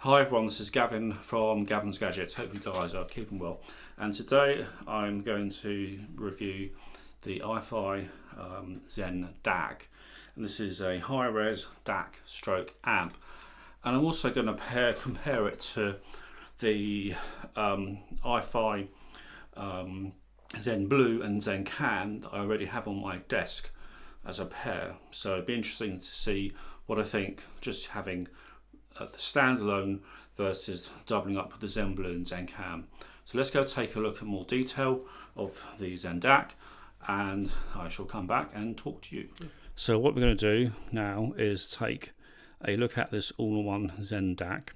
Hi everyone, this is Gavin from Gavin's Gadgets. Hope you guys are keeping well. And today I'm going to review the iFi ZEN DAC. And this is a high-res DAC stroke amp. And I'm also going to compare it to the iFi ZEN Blue and ZEN Can that I already have on my desk as a pair. So it'd be interesting to see what I think just having the standalone versus doubling up with the ZEN Blue and ZEN Can. So let's go take a look at more detail of the ZEN DAC, and I shall come back and talk to you. So what we're going to do now is take a look at this all-in-one ZEN DAC,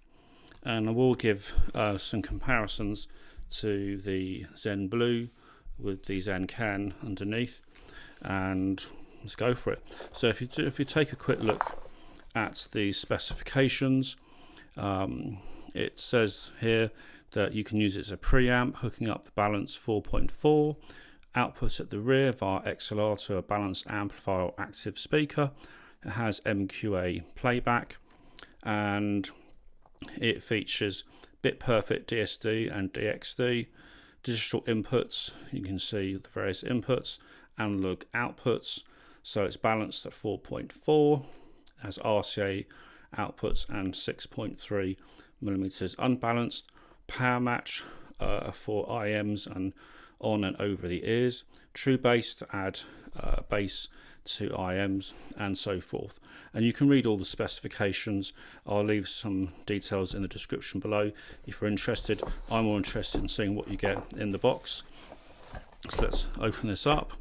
and I will give some comparisons to the ZEN Blue with the ZEN Can underneath, and let's go for it. So if you take a quick look at the specifications, it says here that you can use it as a preamp, hooking up the balance 4.4, output at the rear via XLR to a balanced amplifier or active speaker. It has MQA playback, and it features bit perfect DSD and DXD, digital inputs. You can see the various inputs, analog outputs. So it's balanced at 4.4. has RCA outputs and 6.3 millimeters unbalanced, power match for IMs and on and over the ears, true bass to add bass to IMs and so forth. And you can read all the specifications. I'll leave some details in the description below if you're interested. I'm more interested in seeing what you get in the box. So let's open this up.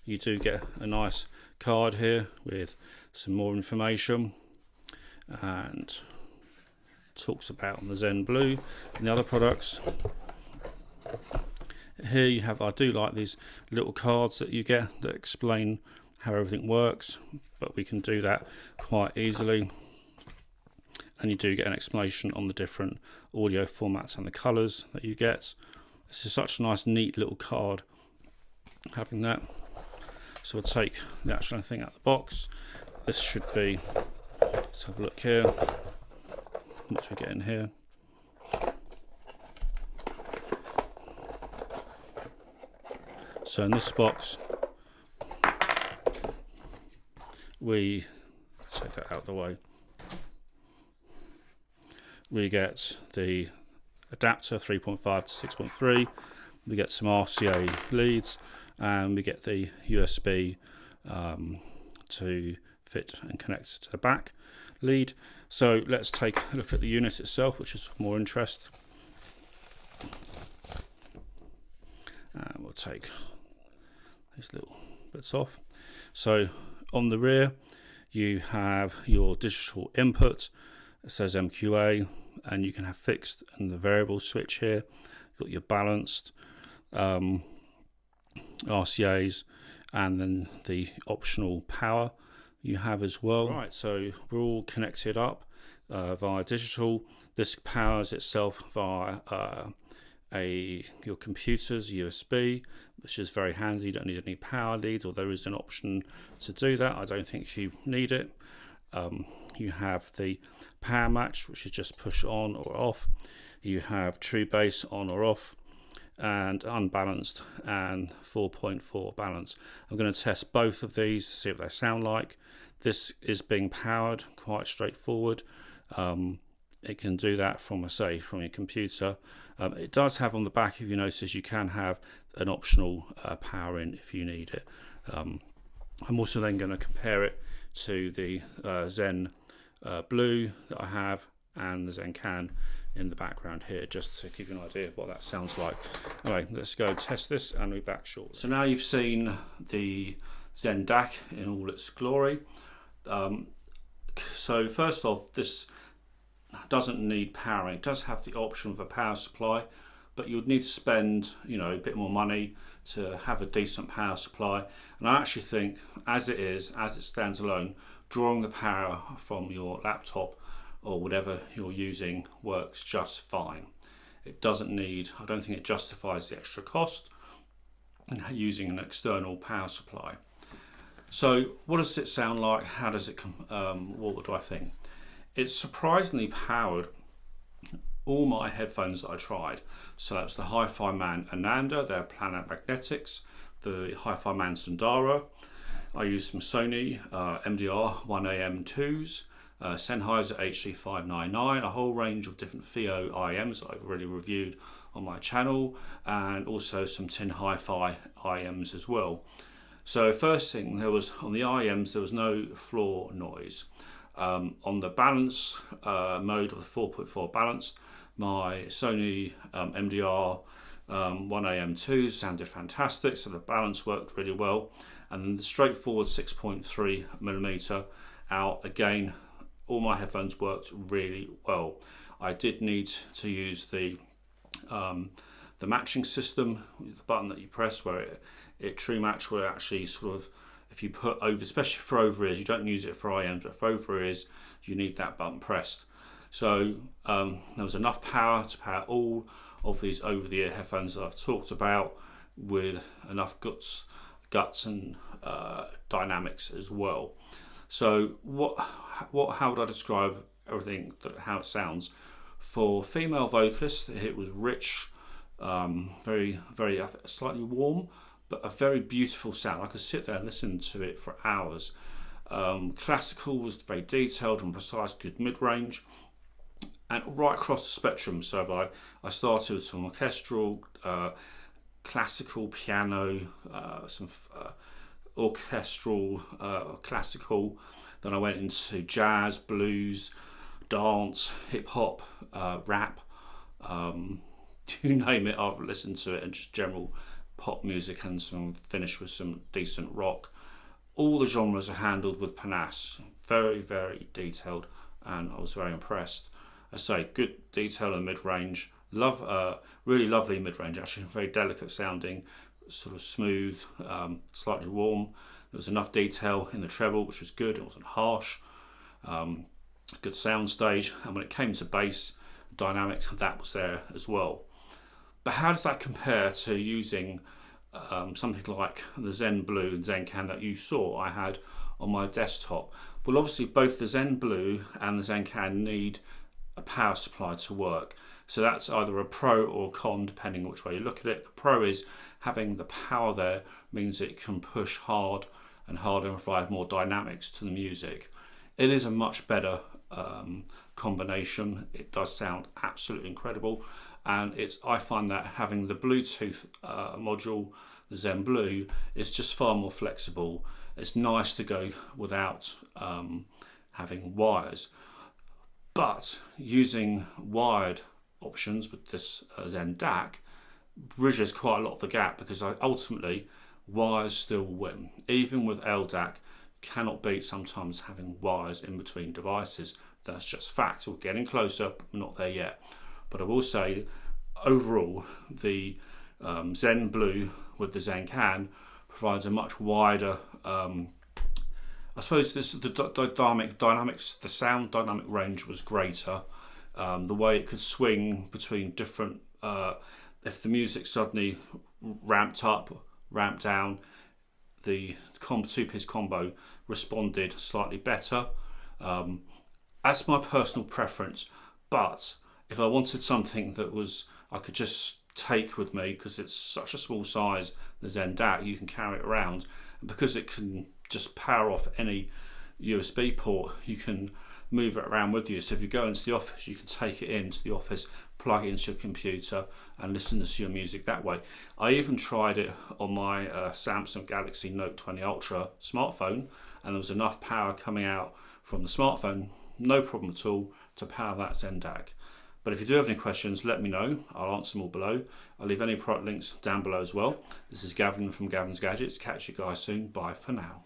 You do get a nice card here with some more information, and talks about the ZEN Blue and the other products. Here you have, I do like these little cards that you get that explain how everything works, but we can do that quite easily, and you do get an explanation on the different audio formats and the colours that you get. This is such a nice neat little card having that. So we'll take the actual thing out of the box. This should be, let's have a look here, what we get in here. So in this box, we take that out of the way. We get the adapter 3.5 to 6.3. We get some RCA leads, and we get the USB to fit and connect to the back lead. So let's take a look at the unit itself, which is of more interest. And we'll take these little bits off. So on the rear, you have your digital input. It says MQA, and you can have fixed and the variable switch here. You've got your balanced RCAs, and then the optional power you have as well. Right, so we're all connected up via digital. This powers itself via your computer's USB, which is very handy. You don't need any power leads, or there is an option to do that. I don't think you need it. You have the power match, which is just push on or off. You have true bass on or off, and unbalanced and 4.4 balance. I'm going to test both of these to see what they sound like. This is being powered, quite straightforward. It can do that from your computer. It does have on the back, if you notice, you can have an optional power in if you need it. I'm also then going to compare it to the ZEN Blue that I have and the ZEN Can in the background here, just to give you an idea of what that sounds like. Anyway, let's go test this and we'll be back shortly. So now you've seen the ZEN DAC in all its glory. So first off, this doesn't need powering. It does have the option for a power supply, but you would need to spend, a bit more money to have a decent power supply. And I actually think, as it stands alone, drawing the power from your laptop or whatever you're using works just fine. It doesn't need, I don't think it justifies the extra cost in using an external power supply. So what does it sound like? How does it what do I think? It's surprisingly powered all my headphones that I tried. So that's the Hi-Fi-Man Ananda, their Planet Magnetics, the Hi-Fi-Man Sundara. I used some Sony MDR 1AM2s, Sennheiser HD599, a whole range of different FIO IMs that I've already reviewed on my channel, and also some Tin Hi-Fi IMs as well. So first thing, there was on the IMs there was no floor noise. On the balance mode of the 4.4 balanced, my Sony MDR 1AM2s sounded fantastic, so the balance worked really well. And then the straightforward 6.3mm out, again, all my headphones worked really well. I did need to use the matching system, the button that you press where it true match, where it actually sort of, if you put over, especially for over ears, you don't use it for IMs, but for over ears you need that button pressed. So there was enough power to power all of these over the ear headphones that I've talked about, with enough guts and dynamics as well. So how would I describe everything, how it sounds? For female vocalists, it was rich, very slightly warm, but a very beautiful sound. I could sit there and listen to it for hours. Classical was very detailed and precise, good mid-range, and right across the spectrum. So I started with some orchestral, classical, piano, some orchestral, classical. Then I went into jazz, blues, dance, hip hop, rap, you name it. I've listened to it, and just general pop music, and some finish with some decent rock. All the genres are handled with panache, very detailed, and I was very impressed. I say good detail and mid-range. Really lovely mid-range, actually, very delicate sounding, sort of smooth, slightly warm. There was enough detail in the treble, which was good. It wasn't harsh. Good sound stage, and when it came to bass dynamics, that was there as well. But how does that compare to using something like the ZEN Blue and ZEN Can that you saw I had on my desktop? Well, obviously both the ZEN Blue and the ZEN Can need a power supply to work. So that's either a pro or a con, depending which way you look at it. The pro is having the power there means it can push hard and harder and provide more dynamics to the music. It is a much better combination. It does sound absolutely incredible, and I find that having the Bluetooth module, the ZEN Blue, is just far more flexible. It's nice to go without having wires, but using wired options with this ZEN DAC bridges quite a lot of the gap, because ultimately wires still win. Even with LDAC, cannot beat sometimes having wires in between devices. That's just fact. We're getting closer, but we're not there yet. But I will say, overall, the ZEN Blue with the ZEN Can provides a much wider, I suppose the dynamics, the sound dynamic range was greater. The way it could swing between different, if the music suddenly ramped up, ramped down, the two-piece combo responded slightly better. That's my personal preference, but if I wanted something that I could just take with me, because it's such a small size, the ZEN DAC, you can carry it around, and because it can just power off any USB port, you can move it around with you. So if you go into the office, you can take it into the office, plug it into your computer, and listen to your music that way. I even tried it on my Samsung Galaxy Note 20 Ultra smartphone, and there was enough power coming out from the smartphone, no problem at all, to power that ZEN DAC. But if you do have any questions, let me know. I'll answer them all below. I'll leave any product links down below as well. This is Gavin from Gavin's Gadgets. Catch you guys soon. Bye for now.